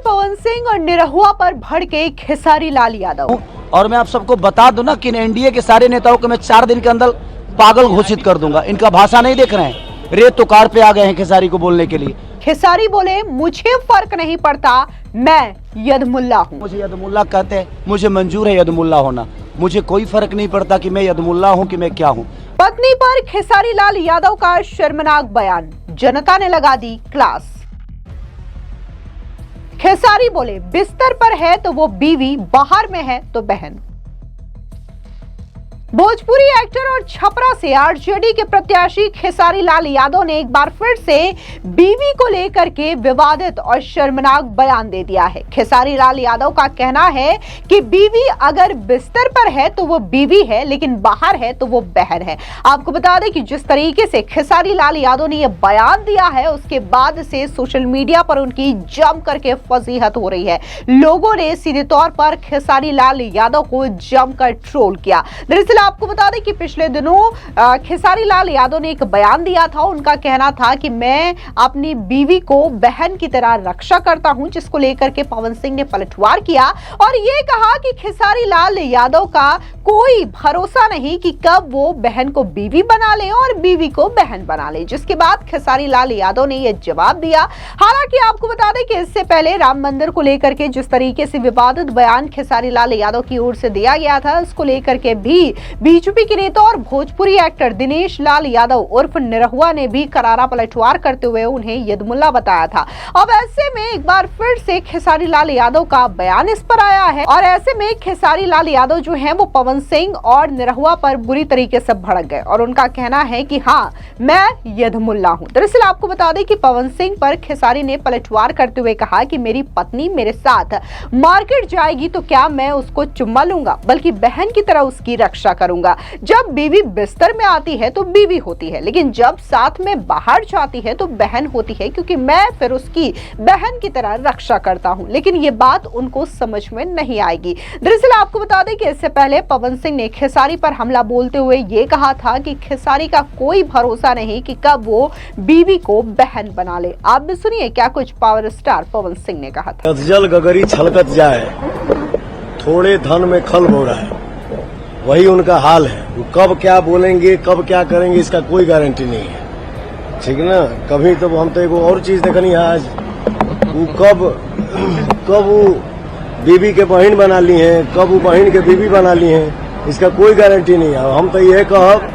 पवन सिंह और निरहुआ पर भड़के खेसारी लाल यादव। और मैं आप सबको बता दूं ना कि एनडीए के सारे नेताओं को मैं 4 दिन के अंदर पागल घोषित कर दूंगा। इनका भाषा नहीं देख रहे हैं, रेत तो कार पे आ गए हैं खेसारी को बोलने के लिए। खेसारी बोले मुझे फर्क नहीं पड़ता, मैं यदमुल्ला हूँ। मुझे यदमुल्ला कहते हैं, मुझे मंजूर है यदमुल्ला होना, मुझे कोई फर्क नहीं पड़ता कि मैं यदमुल्ला हूँ कि मैं क्या हूँ। पत्नी पर खेसारी लाल यादव का शर्मनाक बयान, जनता ने लगा दी क्लास। खेसारी बोले बिस्तर पर है तो वो बीवी, बाहर में है तो बहन। भोजपुरी एक्टर और छपरा से आरजेडी के प्रत्याशी खेसारी लाल यादव ने एक बार फिर से बीवी को लेकर के विवादित और शर्मनाक बयान दे दिया है। खेसारी लाल यादव का कहना है कि बीवी अगर बिस्तर पर है तो वो बीवी है, लेकिन बाहर है तो वो बहन है। आपको बता दें कि जिस तरीके से खेसारी लाल यादव ने यह बयान दिया है, उसके बाद से सोशल मीडिया पर उनकी जम करके फजीहत हो रही है। लोगों ने सीधे तौर पर खेसारी लाल यादव को जमकर ट्रोल किया। दरअसल आपको बता दें कि पिछले दिनों खेसारी लाल यादव ने एक बयान दिया था। उनका कहना था कि मैं अपनी बीवी को बहन की तरह रक्षा करता हूं, जिसको लेकर के पवन सिंह ने पलटवार किया और ये कहा कि खेसारी लाल यादव का कोई भरोसा नहीं कि कब वो बहन को बीवी बना ले और बीवी को बहन बना ले। जिसके बाद खेसारी लाल यादव ने यह जवाब दिया। हालांकि आपको बता दें कि इससे पहले राम मंदिर को लेकर के जिस तरीके से विवादित बयान खेसारी लाल यादव की ओर से दिया गया था, उसको लेकर के भी बीजेपी के नेता और भोजपुरी एक्टर दिनेश लाल यादव उर्फ निरहुआ ने भी करारा पलटवार करते हुए उन्हें यदमुल्ला बताया था। अब ऐसे में एक बार फिर से खेसारी लाल यादव का बयान इस पर आया है और ऐसे में खेसारी लाल यादव जो है वो पवन सिंह और निरहुआ पर बुरी तरीके से भड़क गए और उनका कहना है कि हाँ, मैं यदमुल्ला हूँ। दरअसल आपको बता दें कि पवन सिंह पर खेसारी ने पलटवार करते हुए कहा कि मेरी पत्नी मेरे साथ मार्केट जाएगी तो क्या मैं उसको चुम्मा लूंगा, बल्कि बहन की तरह उसकी रक्षा करूंगा। जब बीवी बिस्तर में आती है तो बीवी होती है, लेकिन जब साथ में बाहर जाती है तो बहन होती है, क्योंकि मैं फिर उसकी बहन की तरह रक्षा करता हूं। लेकिन ये बात उनको समझ में नहीं आएगी। दरअसल आपको बता दें कि इससे पहले पवन सिंह ने खेसारी पर हमला बोलते हुए ये कहा था कि खेसारी का कोई भरोसा नहीं कि कब वो बीवी को बहन बना ले। आप भी सुनिए क्या कुछ पावर स्टार पवन सिंह ने कहा था। जल गगरी छलकत जाए, थोड़े धन में खल हो रहा है, वही उनका हाल है। वो कब क्या बोलेंगे, कब क्या करेंगे, इसका कोई गारंटी नहीं है। ठीक ना। कभी तो हम तो एक और चीज देखनी है आज, वो कब वो बीबी के बहन बना ली हैं, कब वो बहन के बीबी बना ली हैं, इसका कोई गारंटी नहीं है। हम तो ये कहब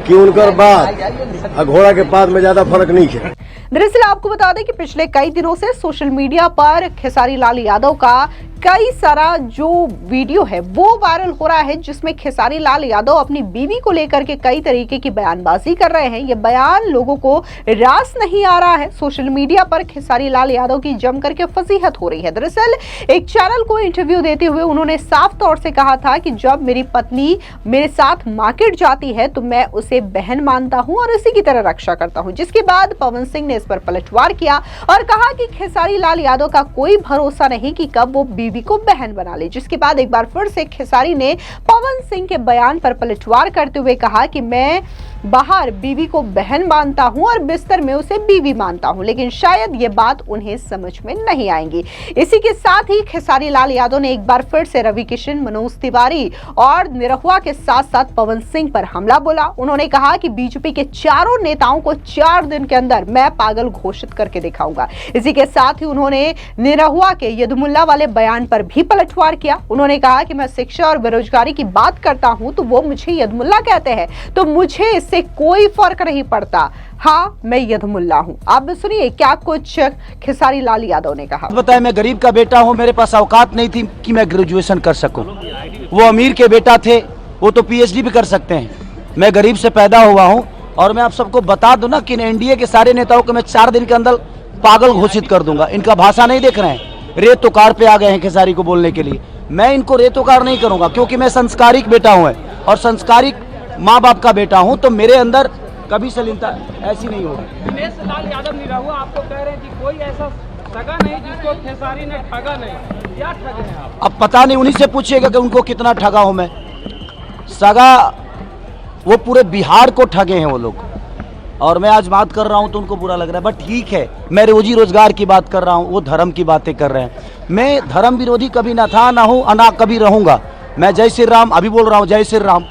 कि उनकर बात घोड़ा के पात में ज्यादा फर्क नहीं है। दरअसल आपको बता दें कि पिछले कई दिनों से सोशल मीडिया पर खेसारी लाल यादव का कई सारा जो वीडियो है वो वायरल हो रहा है, जिसमें खेसारी लाल यादव अपनी बीवी को लेकर के कई तरीके की बयानबाजी कर रहे हैं। ये बयान लोगों को रास नहीं आ रहा है। सोशल मीडिया पर खेसारी लाल यादव की जम करके फजीहत हो रही है। दरअसल एक चैनल को इंटरव्यू देते हुए उन्होंने साफ तौर से कहा था कि जब मेरी पत्नी मेरे साथ मार्केट जाती है तो मैं उसे बहन मानता हूं और इसी की तरह रक्षा करता हूं। जिसके बाद पवन सिंह ने इस पर पलटवार किया और कहा कि खेसारी लाल यादव का कोई भरोसा नहीं कि कब वो बीवी को बहन बना ले। जिसके बाद एक बार फिर से खेसारी ने पवन सिंह के बयान पर पलटवार करते हुए कहा कि मैं बाहर बीवी को बहन मानता हूं और बिस्तर में उसे बीवी मानता हूं, लेकिन शायद ये बात उन्हें समझ में नहीं आएगी। इसी के साथ ही खेसारी लाल यादव ने एक बार फिर से रवि किशन, मनोज तिवारी और निरहुआ के साथ साथ पवन सिंह पर हमला बोला। उन्होंने कहा कि बीजेपी के चारों नेताओं को 4 दिन के अंदर मैं पागल घोषित करके दिखाऊंगा। इसी के साथ ही उन्होंने निरहुआ के यदमुल्ला वाले बयान पर भी पलटवार किया। उन्होंने कहा कि मैं शिक्षा और बेरोजगारी की बात करता हूं तो वो मुझे यदमुल्ला कहते हैं, तो मुझे इससे कोई फर्क नहीं पड़ता। हाँ, मैं यदमुल्ला हूं। आप भी सुनिए क्या कुछ खेसारी लाल यादव ने कहा। बताया, मैं गरीब का बेटा हूं, मेरे पास औकात नहीं थी कि मैं ग्रेजुएशन कर सकूं। वो अमीर के बेटा थे, वो तो पीएचडी भी कर सकते हैं। मैं गरीब से पैदा हुआ हूं और मैं आप सबको बता दूं ना कि एनडीए के सारे नेताओं को मैं 4 दिन के अंदर पागल घोषित कर दूंगा। इनका भाषा नहीं देख रहे हैं, रेत तो कार पे आ गए हैं खेसारी को बोलने के लिए। मैं इनको रेतोकार नहीं करूंगा, क्योंकि मैं संस्कारिक बेटा हूं और संस्कारिक माँ बाप का बेटा हूं, तो मेरे अंदर कभी सलीलता ऐसी नहीं होगी। दिनेश लाल यादव निरहुआ आपको कह रहे हैं कि कोई ऐसा सगा नहीं जिसको खेसारी ने ठगा नहीं, क्या ठगे हैं आप? अब पता नहीं, उन्हीं से पूछिएगा कि उनको कितना ठगा हूं मैं। सगा वो पूरे बिहार को ठगे हैं वो लोग। और मैं आज बात कर रहा हूं तो उनको बुरा लग रहा है, बट ठीक है, मैं रोजी रोजगार की बात कर रहा हूं, वो धर्म की बातें कर रहे हैं। मैं धर्म विरोधी कभी ना था, ना हूं, ना कभी रहूंगा। मैं जय श्री राम अभी बोल रहा हूं, जय श्री राम,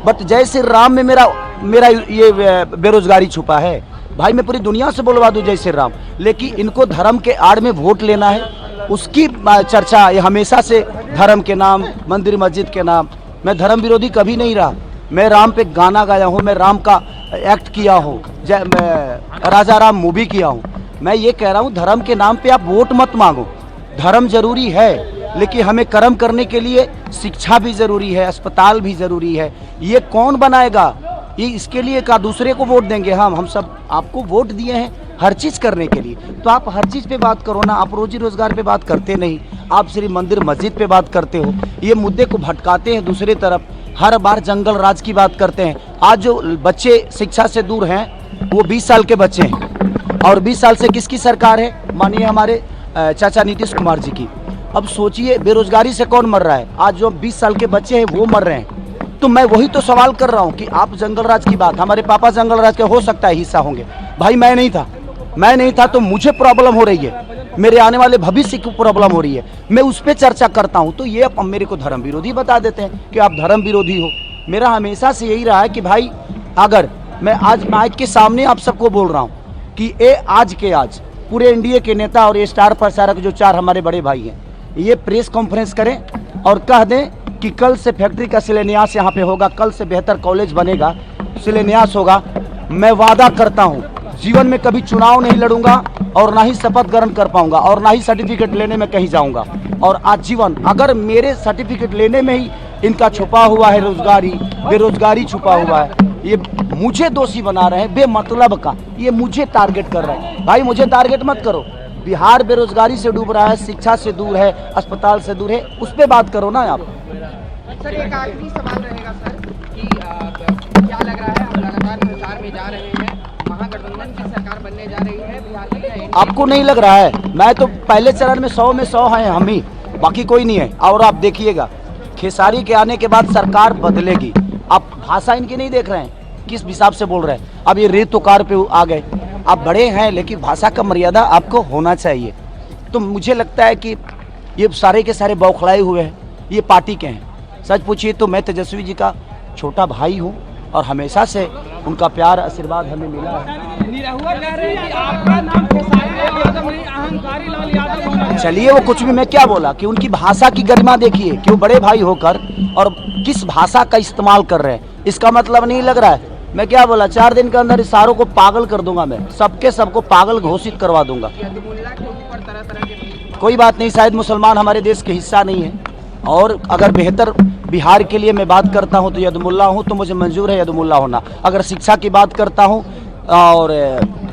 बट जय श्री राम में मेरा ये बेरोजगारी छुपा है। भाई मैं पूरी दुनिया से बोलवा दूं जय श्री राम, लेकिन इनको धर्म के आड़ में वोट लेना है, उसकी चर्चा ये हमेशा से धर्म के नाम, मंदिर मस्जिद के नाम। मैं धर्म विरोधी कभी नहीं रहा। मैं राम पे गाना गाया हूँ, मैं राम का एक्ट किया हूँ, मैं राजा राम मूवी किया हूँ। मैं ये कह रहा हूँ धर्म के नाम पे आप वोट मत मांगो। धर्म जरूरी है, लेकिन हमें कर्म करने के लिए शिक्षा भी जरूरी है, अस्पताल भी जरूरी है। ये कौन बनाएगा? ये इसके लिए का दूसरे को वोट देंगे? हम सब आपको वोट दिए हैं हर चीज़ करने के लिए, तो आप हर चीज़ पे बात करो ना। आप रोजी रोजगार पे बात करते नहीं, आप सिर्फ मंदिर मस्जिद पे बात करते हो। ये मुद्दे को भटकाते हैं दूसरी तरफ, हर बार जंगल राज की बात करते हैं। आज जो बच्चे शिक्षा से दूर हैं वो 20 साल के बच्चे हैं, और 20 साल से किसकी सरकार है? मानिए हमारे चाचा नीतीश कुमार जी की। अब सोचिए बेरोजगारी से कौन मर रहा है? आज जो 20 साल के बच्चे हैं वो मर रहे हैं। तो मैं वही तो सवाल कर रहा हूँ कि आप जंगल राज की बात, हमारे पापा जंगल राज के हो सकता है हिस्सा होंगे, भाई मैं नहीं था तो मुझे प्रॉब्लम हो रही है, मेरे आने वाले भविष्य की प्रॉब्लम हो रही है। मैं उस पर चर्चा करता हूँ तो ये अब मेरे को धर्म विरोधी बता देते हैं कि आप धर्म विरोधी हो। मेरा हमेशा से यही रहा है कि भाई अगर मैं आज माइक के सामने आप सबको बोल रहा हूँ कि आज पूरे इंडिया के नेता और ये स्टार प्रचारक जो 4 हमारे बड़े भाई हैं, ये प्रेस कॉन्फ्रेंस करें और कह दें कि कल से फैक्ट्री का शिलान्यास यहाँ पे होगा, कल से बेहतर कॉलेज बनेगा, शिलान्यास होगा। मैं वादा करता हूँ जीवन में कभी चुनाव नहीं लड़ूंगा और ना ही शपथ ग्रहण कर पाऊंगा और ना ही सर्टिफिकेट लेने में कहीं जाऊंगा। और आजीवन अगर मेरे सर्टिफिकेट लेने में ही इनका छुपा हुआ है बेरोजगारी छुपा हुआ है, ये मुझे दोषी बना रहे हैं बेमतलब का, ये मुझे टारगेट कर रहे हैं। भाई मुझे टारगेट मत करो। बिहार बेरोजगारी से डूब रहा है, शिक्षा से दूर है, अस्पताल से दूर है, उस पर बात करो ना आप। सर एक आखिरी सवाल रहेगा सर कि क्या लग रहा है, हम लगातार प्रचार में जा रहे हैं, महागठबंधन की सरकार बनने जा रही है बिहार में? आपको नहीं लग रहा है? मैं तो पहले चरण में 100 में 100 हैं हम ही, बाकी कोई नहीं है। और आप देखिएगा खेसारी के आने के बाद सरकार बदलेगी। आप भाषा इनकी नहीं देख रहे हैं, किस हिसाब से बोल रहे हैं। अब ये रेत उकार पे आ गए। आप बड़े हैं लेकिन भाषा का मर्यादा आपको होना चाहिए। तो मुझे लगता है कि ये सारे के सारे बौखलाए हुए हैं, ये पार्टी के हैं। सच पूछिए तो मैं तेजस्वी जी का छोटा भाई हूँ और हमेशा से उनका प्यार आशीर्वाद हमें मिला है। निरहुआ कह रहे हैं कि आपका नाम खेसारी यादव नहीं, अहंकारी लाल यादव होना है। चलिए वो कुछ भी, मैं क्या बोला कि उनकी भाषा की गरिमा देखिए कि वो बड़े भाई होकर और किस भाषा का इस्तेमाल कर रहे हैं। इसका मतलब नहीं लग रहा है। मैं क्या बोला, 4 दिन के अंदर इस सारों को पागल कर दूंगा, मैं सबको पागल घोषित करवा दूंगा। कोई बात नहीं, शायद मुसलमान हमारे देश के हिस्सा नहीं है। और अगर बेहतर बिहार के लिए मैं बात करता हूं तो यदमुल्ला हूं, तो मुझे मंजूर है यदमुल्ला होना। अगर शिक्षा की बात करता हूं और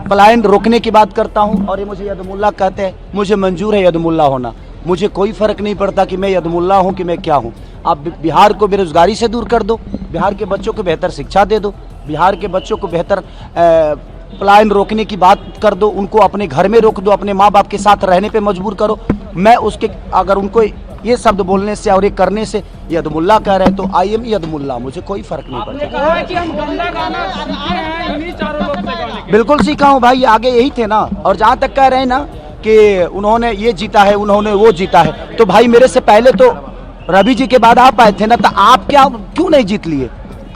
पलायन रोकने की बात करता हूं और ये मुझे यदमुल्ला कहते हैं, मुझे मंजूर है यदमुल्ला होना। मुझे कोई फ़र्क नहीं पड़ता कि मैं यदमुल्ला हूं कि मैं क्या हूं। आप बिहार को बेरोजगारी से दूर कर दो, बिहार के बच्चों को बेहतर शिक्षा दे दो, बिहार के बच्चों को बेहतर पलायन रोकने की बात कर दो, उनको अपने घर में रोक दो, अपने माँ बाप के साथ रहने पे मजबूर करो। मैं उसके अगर उनको ये शब्द बोलने से और ये करने से यदमुल्ला कह रहे हैं तो आई एम यदमुल्ला, मुझे कोई फर्क नहीं पड़ता। कहा है कि हम गंदा गाना सीखे हैं इन्हीं चारों लोग से गाने के। बिल्कुल सीखा हूँ भाई, आगे यही थे ना। और जहाँ तक कह रहे हैं ना कि उन्होंने ये जीता है, उन्होंने वो जीता है, तो भाई मेरे से पहले तो रवि जी के बाद आप आए थे ना, तो आप क्यों नहीं जीत लिए?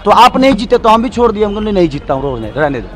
तो आप नहीं जीते तो हम भी छोड़ दिए, हम नहीं जीता हूँ, रोज रहने दो,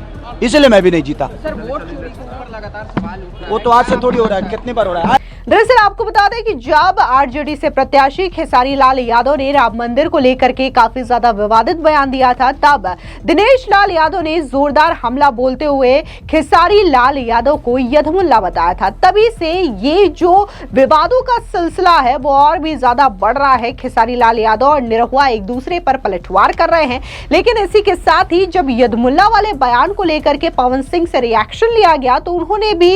इसलिए मैं भी नहीं जीता। सर वोट चोरी के ऊपर लगातार सवाल उठ रहा है, वो तो आज से थोड़ी हो रहा है, कितनी बार हो रहा है। दरअसल आपको बता दें कि जब आरजेडी से प्रत्याशी खेसारी लाल यादव ने राम मंदिर को लेकर के काफी ज्यादा विवादित बयान दिया था, तब दिनेश लाल यादव ने जोरदार हमला बोलते हुए खेसारी लाल यादव को यदमुल्ला बताया था। तभी से ये जो विवादों का सिलसिला है वो और भी ज्यादा बढ़ रहा है। खेसारी लाल यादव और निरहुआ एक दूसरे पर पलटवार कर रहे हैं। लेकिन इसी के साथ ही जब यदमुल्ला वाले बयान को लेकर के पवन सिंह से रिएक्शन लिया गया तो उन्होंने भी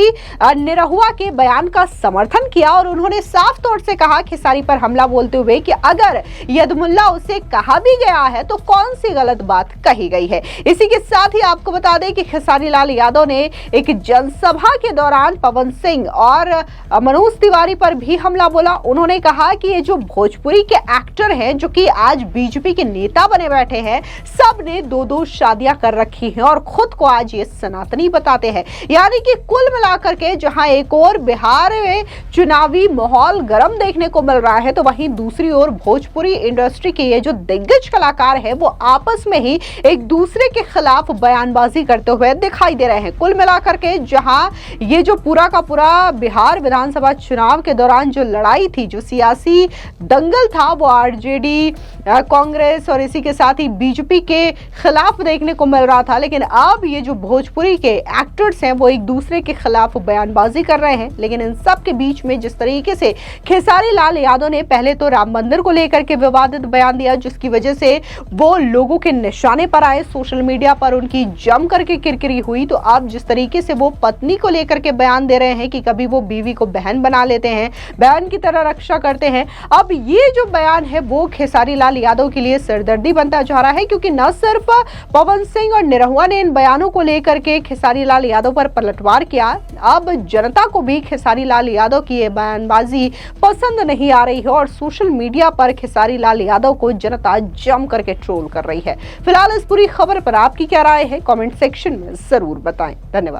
निरहुआ के बयान का समर्थन किया और उन्होंने साफ तौर से कहा खेसारी पर हमला बोलते हुए कि अगर यदमुल्ला उसे कहा भी गया है तो कौन सी गलत बात कही गई है। इसी के साथ ही आपको बता दें कि खेसारी लाल यादव ने एक जनसभा के दौरान पवन सिंह और मनोज तिवारी पर भी हमला बोला। उन्होंने कहा कि ये जो भोजपुरी के एक्टर हैं जो कि आज बीजेपी के नेता बने बैठे हैं, सब ने 2-2 शादियां कर रखी हैं और खुद को आज ये सनातनी बताते हैं। यानी कि कुल मिलाकर के जहां एक और बिहार में चुनावी माहौल गर्म देखने को मिल रहा है, तो वहीं दूसरी ओर भोजपुरी इंडस्ट्री के ये जो दिग्गज कलाकार है वो आपस में ही एक दूसरे के खिलाफ बयानबाजी करते हुए दिखाई दे रहे हैं। कुल मिलाकर के जहां ये जो पूरा का पूरा बिहार विधानसभा चुनाव के दौरान जो लड़ाई थी, जो सियासी दंगल था, वो आरजेडी, कांग्रेस और इसी के साथ ही बीजेपी के खिलाफ देखने को मिल रहा था। लेकिन अब ये जो भोजपुरी के एक्टर्स हैं वो एक दूसरे के खिलाफ बयानबाजी कर रहे हैं। लेकिन इन सब के बीच में जिस तरीके से खेसारी लाल यादव ने पहले तो राम मंदिर को लेकर के विवादित बयान दिया, जिसकी वजह से वो लोगों के निशाने पर आए, सोशल मीडिया पर उनकी जम करके किरकिरी हुई, तो अब जिस तरीके से वो पत्नी को लेकर के बयान दे रहे हैं कि कभी वो बीवी को बहन बना लेते हैं, बहन की तरह रक्षा करते हैं, अब ये जो बयान है वो खेसारी लाल यादव के लिए सिरदर्दी बनता जा रहा है। क्योंकि न सिर्फ पवन सिंह और निरहुआ ने इन बयानों को लेकर के खेसारी लाल यादव पर पलटवार किया, अब जनता को भी खेसारी लाल यादव की ये बयानबाजी पसंद नहीं आ रही है और सोशल मीडिया पर खेसारी लाल यादव को जनता जम करके ट्रोल कर रही है। फिलहाल इस पूरी खबर पर आपकी क्या राय है, कमेंट सेक्शन में जरूर बताएं। धन्यवाद।